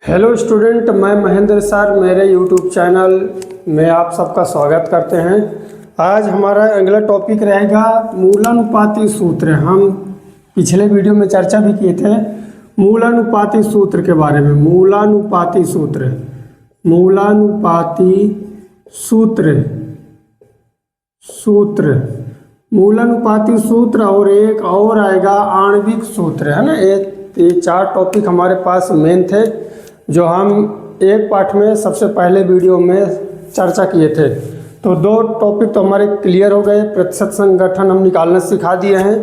Hello student, मैं Mahendra sir मेरे YouTube channel में आप सबका स्वागत करते हैं। आज हमारा अगला टॉपिक रहेगा मूलानुपाती सूत्र। हम पिछले वीडियो में चर्चा भी किए थे मूलानुपाती सूत्र के बारे में। मूलानुपाती सूत्र मूलानुपाती सूत्र और एक और आएगा आणविक सूत्र, है ना। ये चार टॉपिक हमारे पास मेन थे जो हम एक पार्ट में सबसे पहले वीडियो में चर्चा किए थे। तो दो टॉपिक तो हमारे क्लियर हो गए। प्रतिशत संगठन हम निकालना सिखा दिए हैं।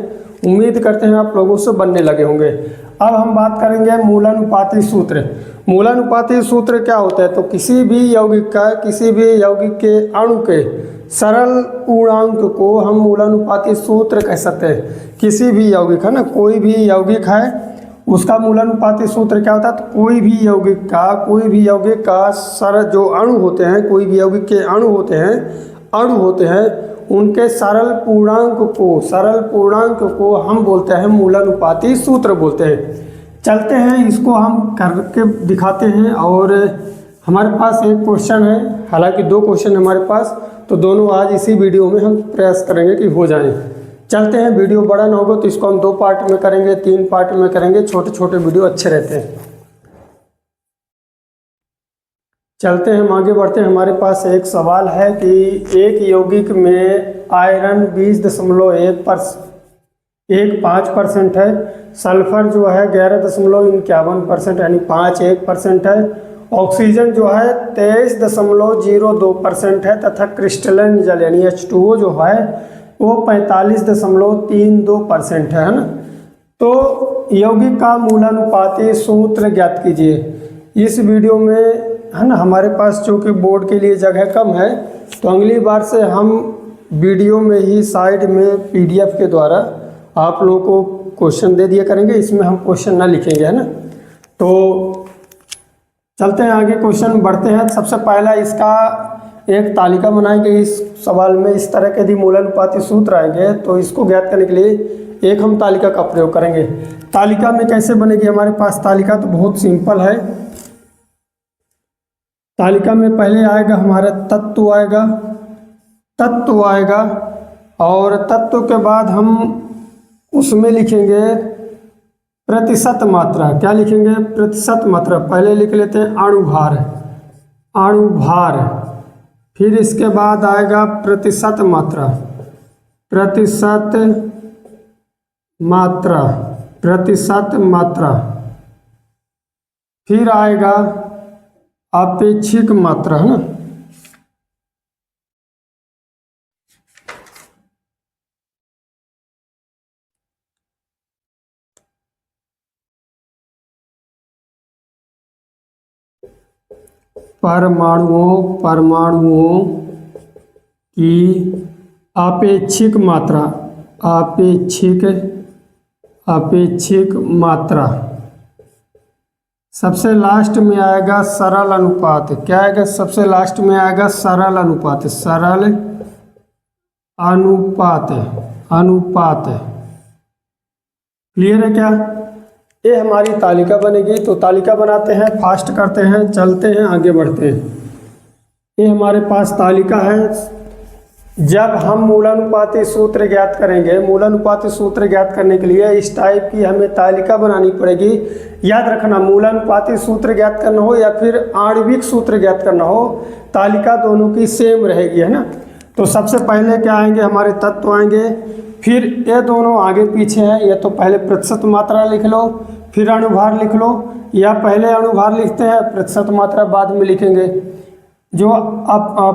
उम्मीद करते हैं आप लोगों से बनने लगे होंगे। अब हम बात करेंगे मूलानुपाती सूत्र। मूलानुपाती सूत्र क्या होता है? तो किसी भी यौगिक के अणु के सरल पूर्णांक को हम मूलानुपाती सूत्र कह सकते हैं। किसी भी यौगिक, है ना, कोई भी यौगिक है उसका मूलानुपाती सूत्र क्या होता है? तो कोई भी यौगिक का सरल जो अणु होते हैं, कोई भी यौगिक के अणु होते हैं उनके सरल पूर्णांक को हम बोलते हैं मूलानुपाती सूत्र बोलते हैं। चलते हैं, इसको हम करके दिखाते हैं। और हमारे पास एक क्वेश्चन है, हालांकि दो क्वेश्चन है हमारे पास, तो दोनों आज इसी वीडियो में हम प्रयास करेंगे कि हो जाएं। चलते हैं, वीडियो बड़ा ना होगा तो इसको हम 2 पार्ट में करेंगे, 3 पार्ट में करेंगे। छोटे छोटे वीडियो अच्छे रहते हैं। चलते हैं, हम आगे बढ़ते हैं। हमारे पास एक सवाल है कि एक यौगिक में आयरन 20.15% है, सल्फर जो है 11.51% यानी 5% है, ऑक्सीजन जो है 23.02% है तथा क्रिस्टलन जल यानी H2O जो है वो 45.32% है ना। तो यौगिक का मूलानुपाती सूत्र ज्ञात कीजिए। इस वीडियो में, है ना, हमारे पास चूँकि बोर्ड के लिए जगह कम है तो अगली बार से हम वीडियो में ही साइड में PDF के द्वारा आप लोगों को क्वेश्चन दे दिया करेंगे। इसमें हम क्वेश्चन ना लिखेंगे, है ना। तो चलते हैं आगे, क्वेश्चन बढ़ते हैं। सबसे पहला इसका एक तालिका बनाएंगे। इस सवाल में इस तरह के यदि मूलानुपाती सूत्र आएंगे तो इसको ज्ञात करने के लिए एक हम तालिका का प्रयोग करेंगे। तालिका में कैसे बनेगी हमारे पास? तालिका तो बहुत सिंपल है। तालिका में पहले आएगा हमारा तत्व आएगा और तत्व के बाद हम उसमें लिखेंगे प्रतिशत मात्रा। क्या लिखेंगे? प्रतिशत मात्रा। पहले लिख लेते हैं अणुभार। फिर इसके बाद आएगा प्रतिशत मात्रा। फिर आएगा आपेक्षिक मात्रा, है ना। परमाणुओं की आपेक्षिक मात्रा। सबसे लास्ट में आएगा सरल अनुपात। क्या आएगा? सबसे लास्ट में आएगा सरल अनुपात। क्लियर है क्या? ये हमारी तालिका बनेगी। तो तालिका बनाते हैं, फास्ट करते हैं, चलते हैं, आगे बढ़ते हैं। ये हमारे पास तालिका है। जब हम मूलानुपाती सूत्र ज्ञात करेंगे, मूलानुपाती सूत्र ज्ञात करने के लिए इस टाइप की हमें तालिका बनानी पड़ेगी। याद रखना, मूलानुपाती सूत्र ज्ञात करना हो या फिर आणविक सूत्र ज्ञात करना हो, तालिका दोनों की सेम रहेगी, है ना। तो सबसे पहले क्या आएंगे? हमारे तत्व आएंगे। फिर ये दोनों आगे पीछे हैं, या तो पहले प्रतिशत मात्रा लिख लो फिर अणुभार लिख लो, या पहले अणुभार लिखते हैं प्रतिशत मात्रा बाद में लिखेंगे। जो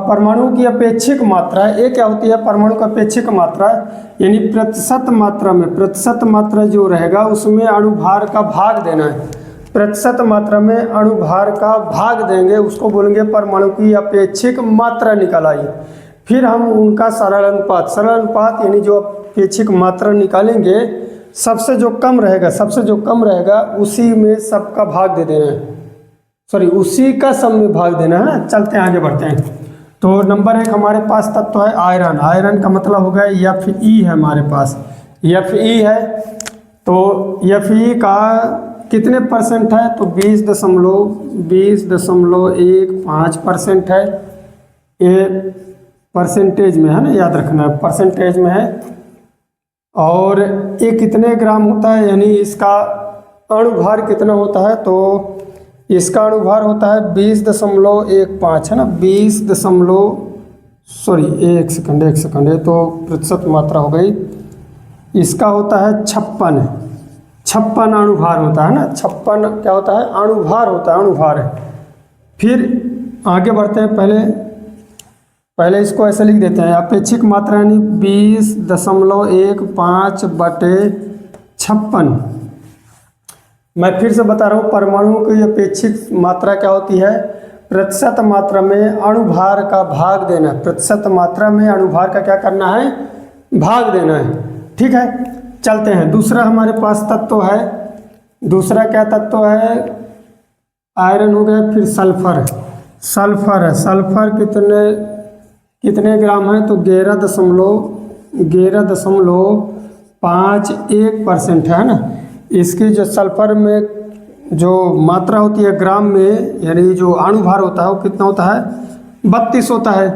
परमाणु की अपेक्षिक मात्रा है, ये क्या होती है? परमाणु का अपेक्षिक मात्रा यानी प्रतिशत मात्रा जो रहेगा उसमें अणुभार का भाग देना है। प्रतिशत मात्रा में अणुभार का भाग देंगे, उसको बोलेंगे परमाणु की अपेक्षिक मात्रा निकाल आई। फिर हम उनका सरल अनुपात यानी जो अपेक्षिक मात्रा निकालेंगे, सबसे जो कम रहेगा उसी में सबका भाग दे देना है, उसी का सब में भाग देना है ना। चलते हैं, आगे बढ़ते हैं। तो नंबर 1 हमारे पास तत्व है आयरन का मतलब हो गया Fe है हमारे पास। Fe है तो Fe का कितने परसेंट है, तो 20.15% है। ये परसेंटेज में है ना, याद रखना है परसेंटेज में है। और ये कितने ग्राम होता है, यानी इसका अणुभार कितना होता है, तो इसका अणुभार होता है 20.15 है ना, 1 सेकंड ये तो प्रतिशत मात्रा हो गई। इसका होता है 56 अणुभार होता है ना, 56 क्या होता है, अणुभार होता है, अणुभार है। फिर आगे बढ़ते हैं, पहले इसको ऐसे लिख देते हैं, अपेक्षिक मात्रा यानी 20.15/56। मैं फिर से बता रहा हूँ, परमाणुओं की अपेक्षिक मात्रा क्या होती है, प्रतिशत मात्रा में अणुभार का भाग देना। प्रतिशत मात्रा में अणुभार का क्या करना है, भाग देना है। ठीक है, चलते हैं। दूसरा हमारे पास तत्व है, दूसरा क्या तत्व है, आयरन हो गया। फिर सल्फर है, सल्फर कितने ग्राम है, तो 11.51% है ना। इसकी जो सल्फर में जो मात्रा होती है ग्राम में, यानी जो अणुभार होता है वो कितना होता है, 32 होता है।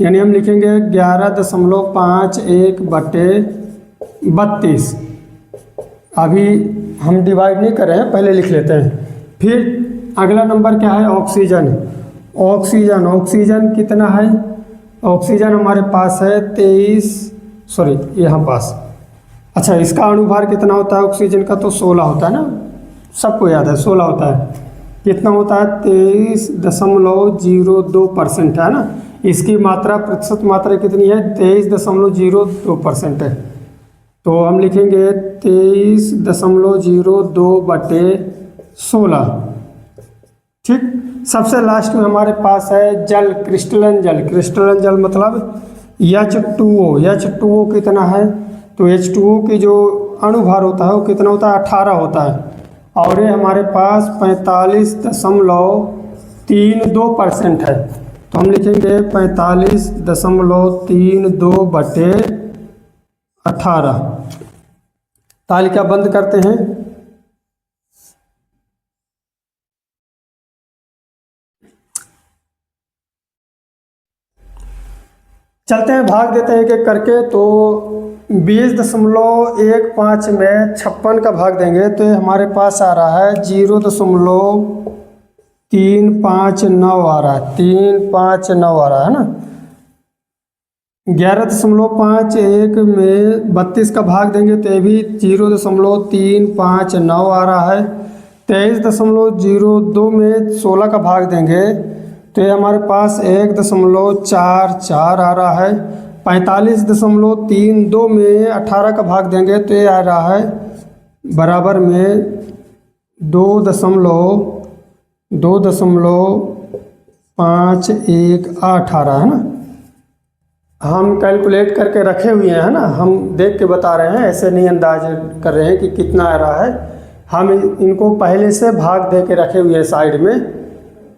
यानी हम लिखेंगे 11.51/32। अभी हम डिवाइड नहीं कर रहे हैं, पहले लिख लेते हैं। फिर अगला नंबर क्या है, ऑक्सीजन कितना है, ऑक्सीजन हमारे पास है 23, अच्छा इसका अणुभार कितना होता है ऑक्सीजन का, तो 16 होता है ना, सबको याद है 16 होता है। कितना होता है, 23.02% है ना। इसकी मात्रा, प्रतिशत मात्रा कितनी है, 23.02% है। तो हम लिखेंगे 23.02/16। ठीक, सबसे लास्ट में हमारे पास है जल, क्रिस्टलन जल मतलब H2O कितना है, तो H2O की जो अणुभार होता है वो कितना होता है, 18 होता है। और ये हमारे पास 45.32% है। तो हम लिखेंगे 45.32/18। तालिका बंद करते हैं। चलते हैं, भाग देते हैं एक करके। तो 20.15 में 56 का भाग देंगे तो ये हमारे पास आ रहा है 0.359 आ रहा है, 359 आ रहा है ना। 11.51 में 32 का भाग देंगे तो ये भी 0.359 आ रहा है। 23.02 में 16 का भाग देंगे तो ये हमारे पास 1.44 आ रहा है। 45.32 में 18 का भाग देंगे तो ये आ रहा है बराबर में 2.518 आ रहा है ना। हम कैलकुलेट करके रखे हुए हैं ना, हम देख के बता रहे हैं, ऐसे नहीं अंदाज कर रहे हैं कि कितना आ रहा है। हम इनको पहले से भाग दे के रखे हुए हैं साइड में,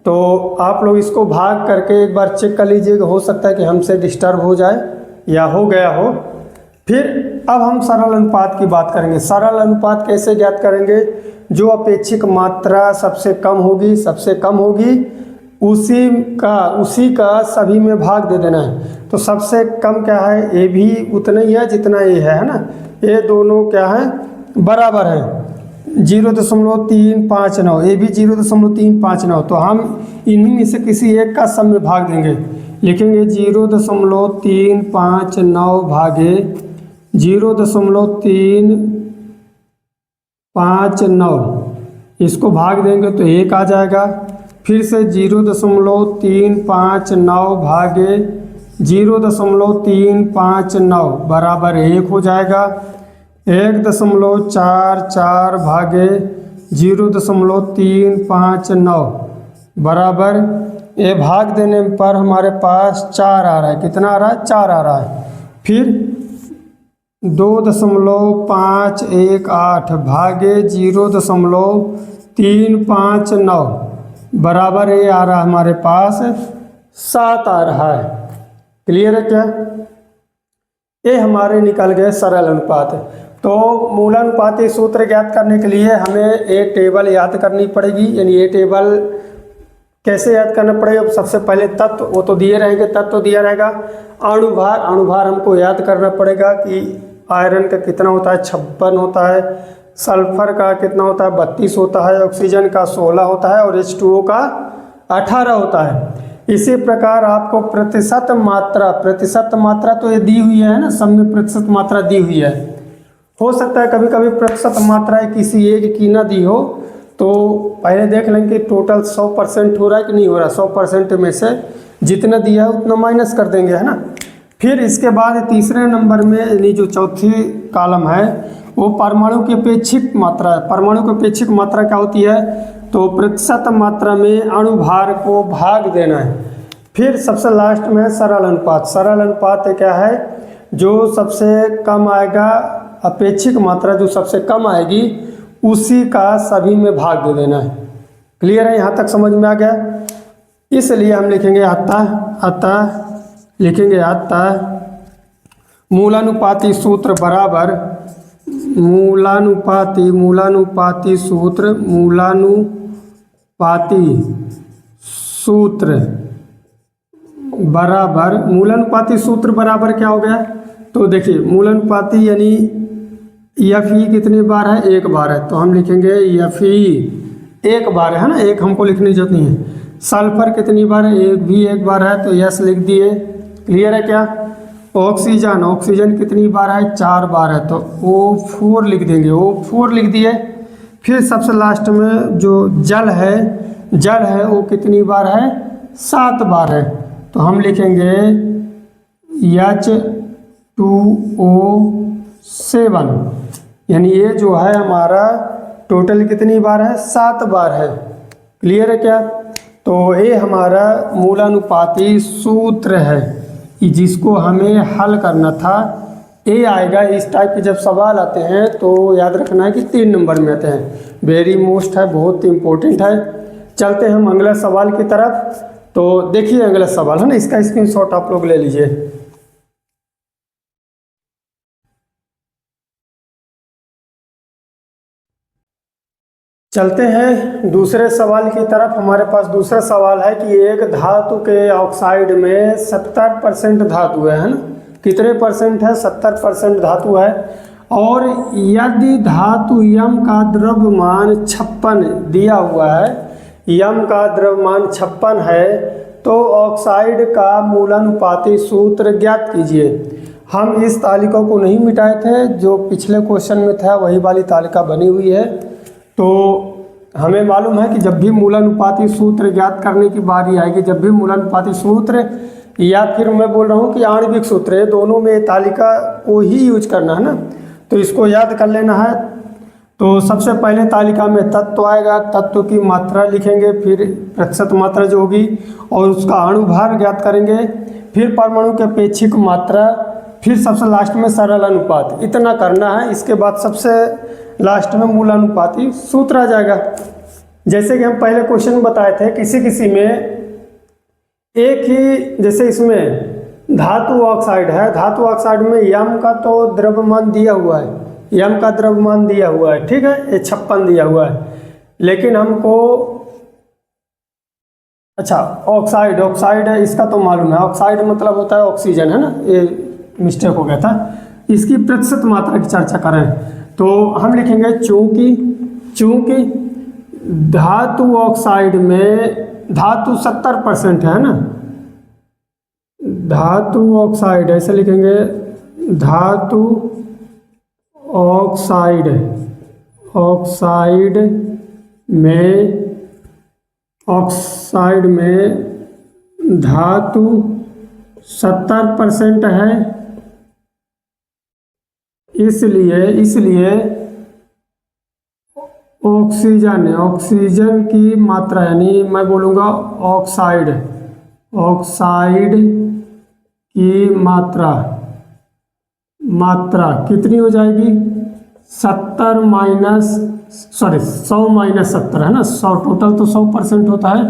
तो आप लोग इसको भाग करके एक बार चेक कर लीजिएगा, हो सकता है कि हमसे डिस्टर्ब हो जाए या हो गया हो। फिर अब हम सरल अनुपात की बात करेंगे। सरल अनुपात कैसे ज्ञात करेंगे, जो अपेक्षिक मात्रा सबसे कम होगी उसी का सभी में भाग दे देना है। तो सबसे कम क्या है, ए भी उतना ही है जितना ए है ना। ये दोनों क्या है, बराबर है, 0.359, ये भी 0.359। तो हम इन्हीं में से किसी एक का सब में भाग देंगे। लिखेंगे 0.359 भागे 0.359, इसको भाग देंगे तो 1 आ जाएगा। फिर से 0.359 भागे 0.359 बराबर 1 हो जाएगा। 1.44 भागे 0.359 बराबर, ये भाग देने पर हमारे पास 4 आ रहा है। कितना आ रहा है, 4 आ रहा है। फिर 2.518 भागे 0.359 बराबर ये आ रहा है हमारे पास 7 आ रहा है। क्लियर है क्या, ये हमारे निकल गए सरल अनुपात। तो मूलानुपाती सूत्र ज्ञात करने के लिए हमें एक टेबल याद करनी पड़ेगी। यानी ये टेबल कैसे याद करना पड़ेगा? सबसे पहले तत्व वो तो दिए रहेंगे, तत्व दिया रहेगा। अणुभार, अणुभार हमको याद करना पड़ेगा कि आयरन का कितना होता है, 56 होता है। सल्फर का कितना होता है, 32 होता है। ऑक्सीजन का 16 होता है और H2O का 18 होता है। इसी प्रकार आपको प्रतिशत मात्रा तो ये दी हुई है ना, सब में प्रतिशत मात्रा दी हुई है। हो सकता है कभी कभी प्रतिशत मात्रा किसी एक की ना दी हो, तो पहले देख लेंगे कि टोटल 100% हो रहा है कि नहीं हो रहा। 100% में से जितना दिया है उतना माइनस कर देंगे, है ना। फिर इसके बाद तीसरे नंबर में यानी जो चौथी कॉलम है वो परमाणु की अपेक्षित मात्रा है। परमाणु की अपेक्षित मात्रा क्या होती है? तो प्रतिशत मात्रा में अणुभार को भाग देना है। फिर सबसे लास्ट में सरल अनुपात। सरल अनुपात क्या है? जो सबसे कम आएगा, अपेक्षित मात्रा जो सबसे कम आएगी उसी का सभी में भाग दे देना है। क्लियर है? यहाँ तक समझ में आ गया? इसलिए हम लिखेंगे अतः लिखेंगे अतः मूलानुपाती सूत्र बराबर मूलानुपाती सूत्र बराबर क्या हो गया? तो देखिए मूलानुपाती यानी Fe कितनी बार है? एक बार है, तो हम लिखेंगे Fe एक बार है ना, एक हमको लिखने की जरूरत नहीं है। सल्फर कितनी बार है? एक बार है, तो यस लिख दिए। क्लियर है क्या? ऑक्सीजन कितनी बार है? 4 बार है, तो O4 लिख देंगे, O4 लिख दिए। फिर सबसे लास्ट में जो जल है वो कितनी बार है? 7 बार है, तो हम लिखेंगे H2O7। यानी ये जो है हमारा टोटल कितनी बार है? 7 बार है। क्लियर है क्या? तो ये हमारा मूलानुपाती सूत्र है जिसको हमें हल करना था। ये आएगा, इस टाइप के जब सवाल आते हैं तो याद रखना है कि 3 नंबर में आते हैं। वेरी मोस्ट है, बहुत इंपॉर्टेंट है। चलते हैं हम अगला सवाल की तरफ। तो देखिए अगला सवाल है ना, इसका स्क्रीनशॉट आप लोग ले लीजिए। चलते हैं दूसरे सवाल की तरफ। हमारे पास दूसरा सवाल है कि एक धातु के ऑक्साइड में 70% धातु है ना। कितने परसेंट है? 70% धातु है। और यदि धातु यम का द्रव्यमान 56 दिया हुआ है, यम का द्रव्यमान 56 है, तो ऑक्साइड का मूलानुपाती सूत्र ज्ञात कीजिए। हम इस तालिका को नहीं मिटाए थे, जो पिछले क्वेश्चन में था वही वाली तालिका बनी हुई है। तो हमें मालूम है कि जब भी मूलानुपाती सूत्र ज्ञात करने की बारी आएगी, जब भी मूलानुपाती सूत्र या फिर मैं बोल रहा हूँ कि आणविक सूत्र, दोनों में तालिका को ही यूज करना है ना। तो इसको याद कर लेना है। तो सबसे पहले तालिका में तत्व आएगा, तत्व की मात्रा लिखेंगे, फिर प्रतिशत मात्रा जो होगी और उसका अणुभार ज्ञात करेंगे, फिर परमाणु की अपेक्षित मात्रा, फिर सबसे लास्ट में सरल अनुपात। इतना करना है। इसके बाद सबसे लास्ट में मूलानुपाती सूत्र आ जाएगा। जैसे कि हम पहले क्वेश्चन बताए थे, किसी में एक ही, जैसे इसमें धातु ऑक्साइड है, धातु ऑक्साइड में यम का तो द्रव्यमान दिया हुआ है, यम का द्रव्यमान दिया हुआ है, ठीक है, ये 56 दिया हुआ है। लेकिन हमको अच्छा ऑक्साइड है, इसका तो मालूम है, ऑक्साइड मतलब होता है ऑक्सीजन, है ना, ये मिस्टेक हो गया था। इसकी प्रतिशत मात्रा की चर्चा करें तो हम लिखेंगे चूंकि धातु ऑक्साइड में धातु 70% है ना, धातु ऑक्साइड ऐसे लिखेंगे, धातु ऑक्साइड में धातु 70% है। इसलिए ऑक्सीजन की मात्रा, यानी मैं बोलूँगा ऑक्साइड की मात्रा कितनी हो जाएगी? 100 माइनस 70 है ना, 100 टोटल तो 100% होता है,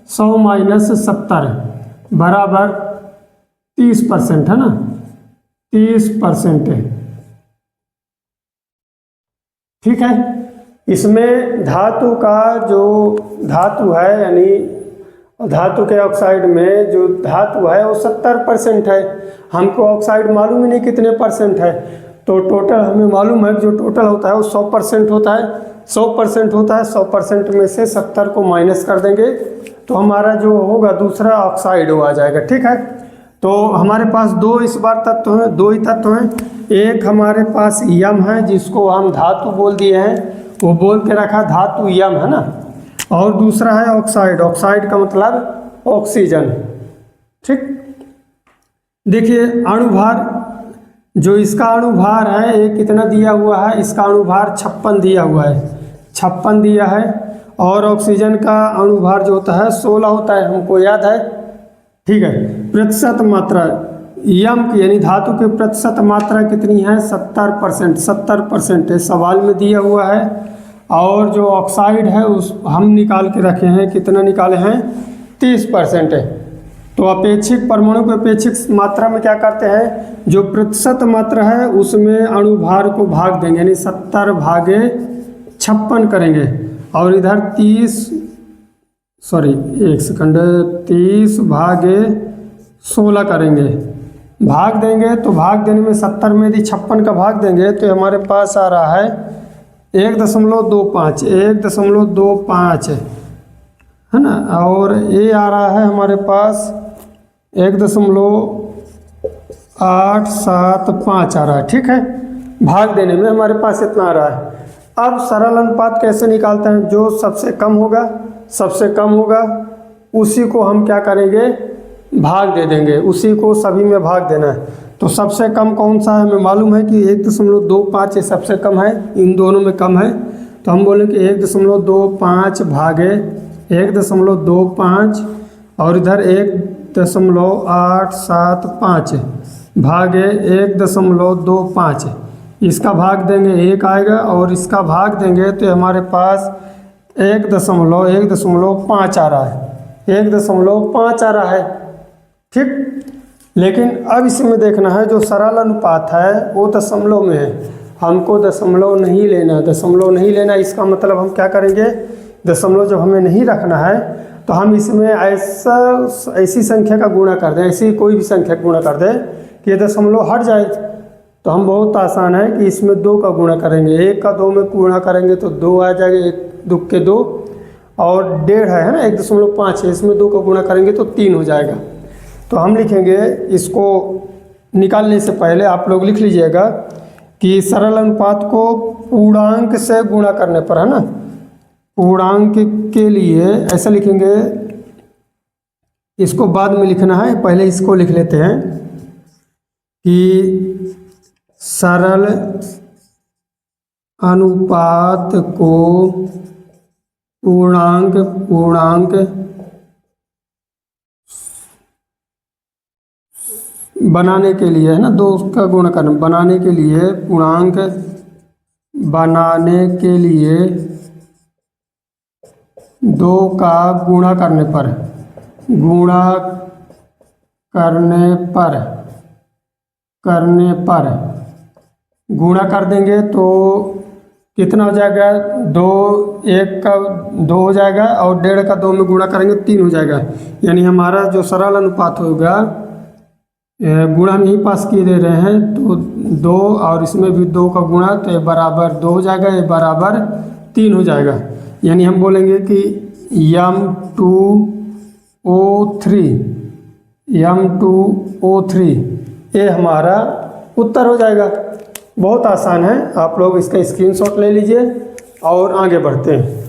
100 माइनस 70 बराबर 30% है ना, 30% है। ठीक है। इसमें धातु का जो धातु है, यानी धातु के ऑक्साइड में जो धातु है वो 70% है। हमको ऑक्साइड मालूम ही नहीं कितने परसेंट है, तो टोटल हमें मालूम है कि जो टोटल होता है वो 100% होता है। 100% होता है, 100% में से 70 को माइनस कर देंगे तो हमारा जो होगा दूसरा ऑक्साइड वो आ जाएगा। ठीक है, तो हमारे पास दो इस बार तत्व हैं, दो ही तत्व हैं। एक हमारे पास यम है जिसको हम धातु बोल दिए हैं, वो बोल के रखा धातु यम है ना, और दूसरा है ऑक्साइड। ऑक्साइड का मतलब ऑक्सीजन। ठीक, देखिए अणुभार, जो इसका अणुभार है ये कितना दिया हुआ है, इसका अणुभार 56 दिया हुआ है, 56 दिया है। और ऑक्सीजन का अणुभार जो होता है 16 होता है, हमको याद है। ठीक है, प्रतिशत मात्रा यम की यानी धातु की प्रतिशत मात्रा कितनी है, 70%। 70% है, सवाल में दिया हुआ है। और जो ऑक्साइड है उस हम निकाल के रखे हैं, कितना निकाले हैं, 30% है। तो अपेक्षिक परमाणु के अपेक्षिक मात्रा में क्या करते हैं, जो प्रतिशत मात्रा है उसमें अणुभार को भाग देंगे, यानी 70 भागे 56 करेंगे। और इधर 30 भागे 16 करेंगे, भाग देंगे। तो भाग देने में 70 में यदि 56 का भाग देंगे तो हमारे पास आ रहा है 1.25 है ना। और ये आ रहा है हमारे पास 1.875 आ रहा है। ठीक है, भाग देने में हमारे पास इतना आ रहा है। अब सरल अनुपात कैसे निकालते हैं, जो सबसे कम होगा उसी को हम क्या करेंगे, भाग दे देंगे, उसी को सभी में भाग देना है। तो सबसे कम कौन सा है, हमें मालूम है कि 1.25 ये सबसे कम है, इन दोनों में कम है। तो हम बोलेंगे 1.25 भागे 1.25 और इधर 1.875 भागे 1.25। इसका भाग देंगे 1 आएगा और इसका भाग देंगे तो हमारे पास 1.5 आ रहा है, 1.5 आ रहा है। ठीक, लेकिन अब इसमें देखना है जो सरल अनुपात है वो दशमलव में है, हमको दशमलव नहीं लेना। इसका मतलब हम क्या करेंगे, दशमलव जब हमें नहीं रखना है तो हम इसमें ऐसी संख्या का गुणा कर दें, ऐसी कोई भी संख्या का गुणा कर दें कि ये दशमलव हट जाए। तो हम बहुत आसान है कि इसमें 2 का गुणा करेंगे, 1 का 2 में गुणा करेंगे तो 2 आ जाएगा, 1 2 के 2 और 1.5 है ना, 1.5 है, इसमें 2 का गुणा करेंगे तो 3 हो जाएगा। तो हम लिखेंगे, इसको निकालने से पहले आप लोग लिख लीजिएगा कि सरल अनुपात को पूर्णांक से गुणा करने पर, है ना, पूर्णांक के लिए ऐसा लिखेंगे, इसको बाद में लिखना है, पहले इसको लिख लेते हैं कि सरल अनुपात को पूर्णांक बनाने के लिए, है ना, 2 का गुणा करना, बनाने के लिए पूर्णांक बनाने के लिए 2 का गुणा करने पर गुणा कर देंगे तो कितना हो जाएगा, 2 1 का 2 हो जाएगा और 1.5 का 2 में गुणा करेंगे 3 हो जाएगा। यानी हमारा जो सरल अनुपात होगा, गुणा में ही पास किए दे रहे हैं तो 2 और इसमें भी 2 का गुणा, तो ये बराबर 2 हो जाएगा, ये बराबर 3 हो जाएगा। यानी हम बोलेंगे कि M2O3 ये हमारा उत्तर हो जाएगा। बहुत आसान है, आप लोग इसका स्क्रीनशॉट ले लीजिए और आगे बढ़ते हैं।